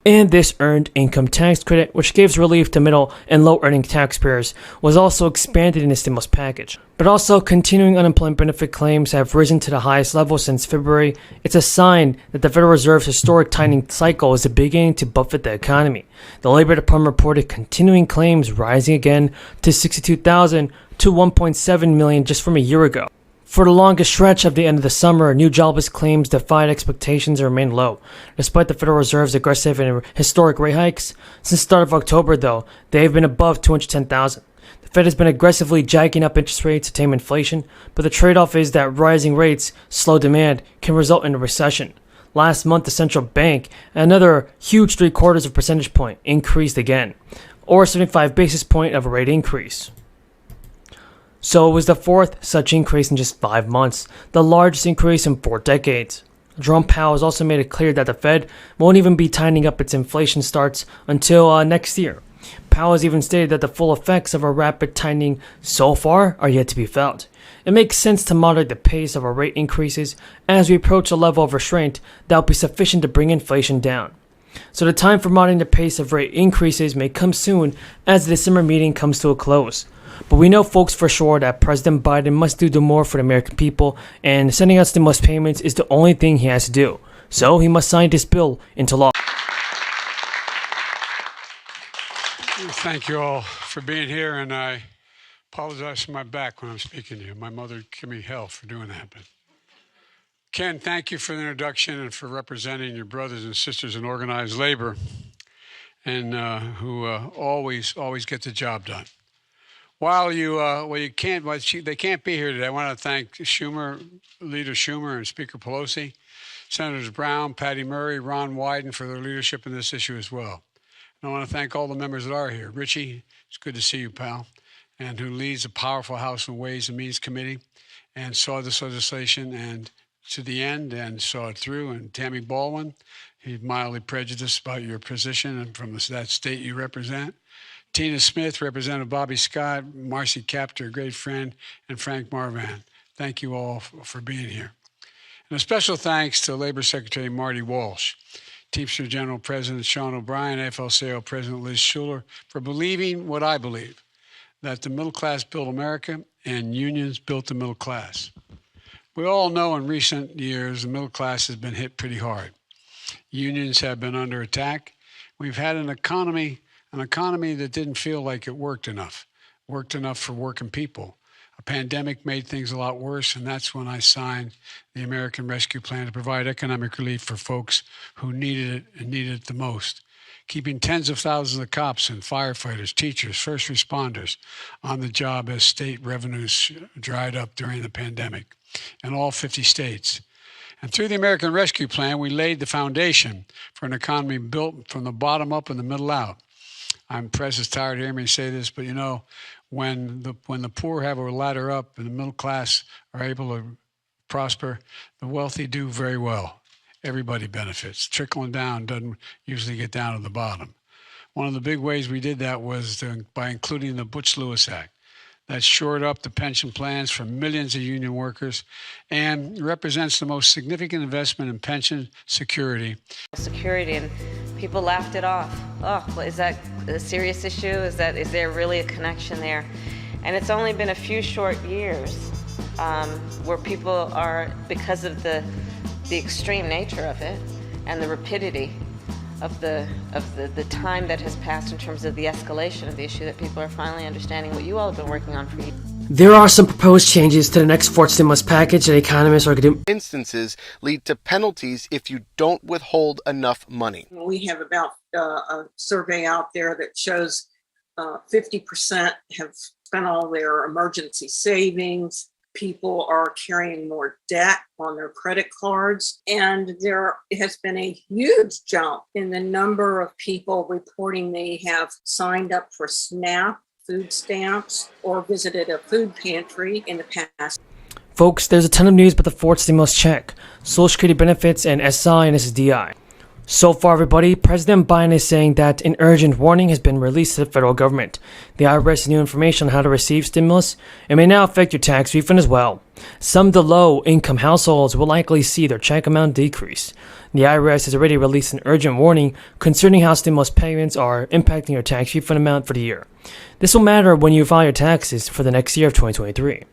And this earned income tax credit, which gives relief to middle and low-earning taxpayers, was also expanded in the stimulus package. But also, continuing unemployment benefit claims have risen to the highest level since February. It's a sign that the Federal Reserve's historic tightening cycle is beginning to buffet the economy. The Labor Department reported continuing claims rising again to 62,000 to 1.7 million just from a year ago. For the longest stretch of the end of the summer, new jobless claims defied expectations and remained low. Despite the Federal Reserve's aggressive and historic rate hikes, since the start of October though, they have been above 210,000. The Fed has been aggressively jacking up interest rates to tame inflation, but the trade-off is that rising rates, slow demand, can result in a recession. Last month, the central bank, another huge 0.75 percentage point, increased again, or 75 basis point of a rate increase. So it was the fourth such increase in just 5 months, the largest increase in 4 decades. Jerome Powell has also made it clear that the Fed won't even be tightening up its inflation starts until next year. Powell has even stated that the full effects of a rapid tightening so far are yet to be felt. It makes sense to moderate the pace of our rate increases as we approach a level of restraint that will be sufficient to bring inflation down. So the time for moderating the pace of rate increases may come soon as the December meeting comes to a close. But we know, folks, for sure that President Biden must do more for the American people, and sending out stimulus payments is the only thing he has to do. So he must sign this bill into law. Thank you all for being here, and I apologize for my back when I'm speaking to you. My mother gave me hell for doing that. But Ken, thank you for the introduction and for representing your brothers and sisters in organized labor, and who always get the job done. While they can't be here today, I want to thank Leader Schumer and Speaker Pelosi, Senators Brown, Patty Murray, Ron Wyden for their leadership in this issue as well. And I want to thank all the members that are here. Richie, it's good to see you, pal, and who leads a powerful House and Ways and Means Committee and saw this legislation and to the end and saw it through. And Tammy Baldwin, he's mildly prejudiced about your position and from that state you represent. Tina Smith, Representative Bobby Scott, Marcy Kaptur, a great friend, and Frank Marvan. Thank you all for being here. And a special thanks to Labor Secretary Marty Walsh, Teamster General President Sean O'Brien, AFL-CIO President Liz Schuler, for believing what I believe, that the middle class built America and unions built the middle class. We all know in recent years the middle class has been hit pretty hard. Unions have been under attack. We've had an economy that didn't feel like it worked enough for working people. A pandemic made things a lot worse, and that's when I signed the American Rescue Plan to provide economic relief for folks who needed it and needed it the most. Keeping tens of thousands of cops and firefighters, teachers, first responders on the job as state revenues dried up during the pandemic in all 50 states. And through the American Rescue Plan, we laid the foundation for an economy built from the bottom up and the middle out. I'm press is tired of hearing me say this, but you know, when the poor have a ladder up and the middle class are able to prosper, the wealthy do very well. Everybody benefits. Trickling down doesn't usually get down to the bottom. One of the big ways we did that was by including the Butch-Lewis Act. That shored up the pension plans for millions of union workers and represents the most significant investment in pension security. And people laughed it off. Oh, is that a serious issue? Is there really a connection there? And it's only been a few short years where people are, because of the extreme nature of it and the rapidity of the time that has passed in terms of the escalation of the issue, that people are finally understanding what you all have been working on for years. There are some proposed changes to the next fourth stimulus package that economists are going to instances lead to penalties if you don't withhold enough money. We have about a survey out there that shows 50% have spent all their emergency savings. People are carrying more debt on their credit cards, and there has been a huge jump in the number of people reporting they have signed up for SNAP food stamps or visited a food pantry in the past. Folks, there's a ton of news about the fourth stimulus check, Social Security benefits, and SI and SSDI. So far, everybody, President Biden is saying that an urgent warning has been released to the federal government. The IRS has new information on how to receive stimulus. It may now affect your tax refund as well. Some of the low-income households will likely see their check amount decrease. The IRS has already released an urgent warning concerning how stimulus payments are impacting your tax refund amount for the year. This will matter when you file your taxes for the next year of 2023.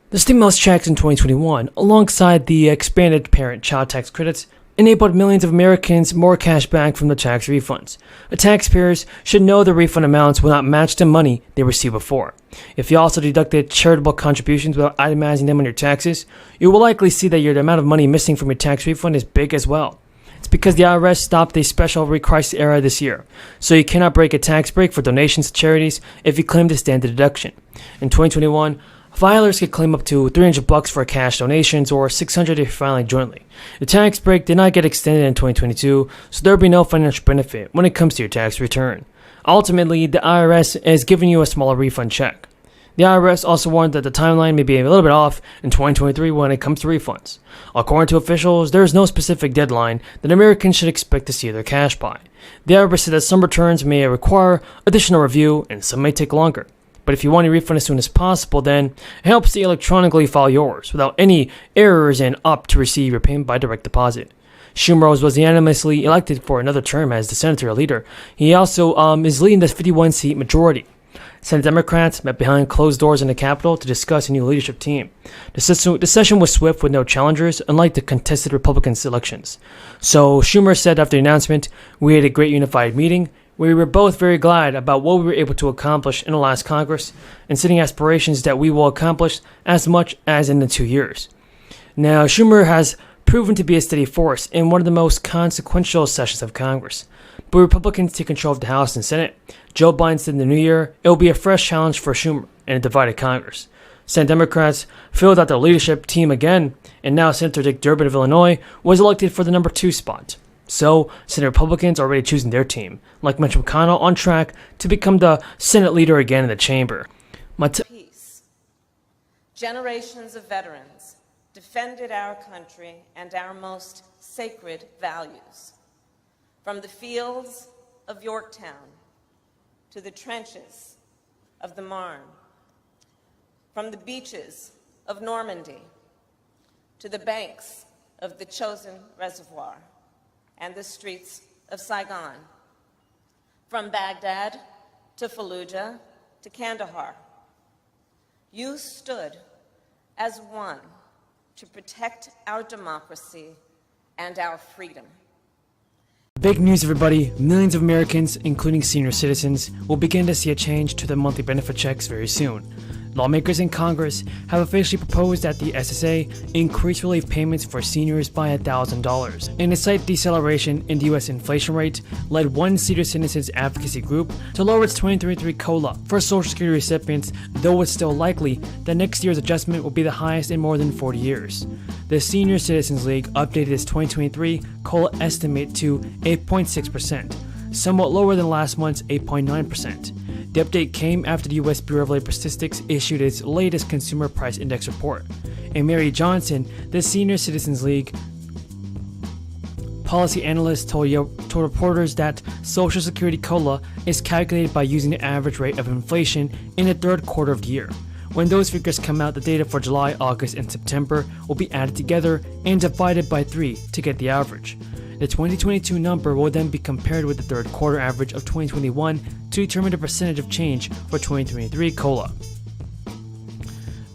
The stimulus checks in 2021, alongside the expanded parent-child tax credits, enabled millions of Americans more cash back from the tax refunds. The taxpayers should know the refund amounts will not match the money they received before. If you also deducted charitable contributions without itemizing them on your taxes, you will likely see that the amount of money missing from your tax refund is big as well. It's because the IRS stopped a special crisis era this year, so you cannot break a tax break for donations to charities if you claim to stand the deduction. In 2021, filers could claim up to $300 for cash donations or $600 if you're filing jointly. The tax break did not get extended in 2022, so there will be no financial benefit when it comes to your tax return. Ultimately, the IRS is giving you a smaller refund check. The IRS also warned that the timeline may be a little bit off in 2023 when it comes to refunds. According to officials, there is no specific deadline that Americans should expect to see their cash by. The IRS said that some returns may require additional review and some may take longer. But if you want your refund as soon as possible, then it helps to electronically file yours without any errors and opt to receive your payment by direct deposit. Schumer was unanimously elected for another term as the Senate leader. He also is leading the 51-seat majority. Senate Democrats met behind closed doors in the Capitol to discuss a new leadership team. The session was swift with no challengers, unlike the contested Republican elections. So Schumer said after the announcement, "We had a great unified meeting. We were both very glad about what we were able to accomplish in the last Congress and setting aspirations that we will accomplish as much as in the 2 years." Now, Schumer has proven to be a steady force in one of the most consequential sessions of Congress. But Republicans take control of the House and Senate. Joe Biden said in the new year it will be a fresh challenge for Schumer in a divided Congress. Senate Democrats filled out their leadership team again, and now Senator Dick Durbin of Illinois was elected for the number 2 spot. So, Senate Republicans are already choosing their team, like Mitch McConnell on track to become the Senate leader again in the chamber. Peace. Generations of veterans defended our country and our most sacred values. From the fields of Yorktown to the trenches of the Marne, from the beaches of Normandy to the banks of the Chosin Reservoir and the streets of Saigon, from Baghdad to Fallujah to Kandahar. You stood as one to protect our democracy and our freedom. Big news, everybody. Millions of Americans, including senior citizens, will begin to see a change to their monthly benefit checks very soon. Lawmakers in Congress have officially proposed that the SSA increase relief payments for seniors by $1,000. In a slight deceleration in the U.S. inflation rate, led one senior citizens advocacy group to lower its 2023 COLA for Social Security recipients, though it's still likely that next year's adjustment will be the highest in more than 40 years. The Senior Citizens League updated its 2023 COLA estimate to 8.6%, somewhat lower than last month's 8.9%. The update came after the U.S. Bureau of Labor Statistics issued its latest Consumer Price Index report. And Mary Johnson, the Senior Citizens League policy analyst, told reporters that Social Security COLA is calculated by using the average rate of inflation in the third quarter of the year. When those figures come out, the data for July, August, and September will be added together and divided by 3 to get the average. The 2022 number will then be compared with the third quarter average of 2021 to determine the percentage of change for 2023 COLA.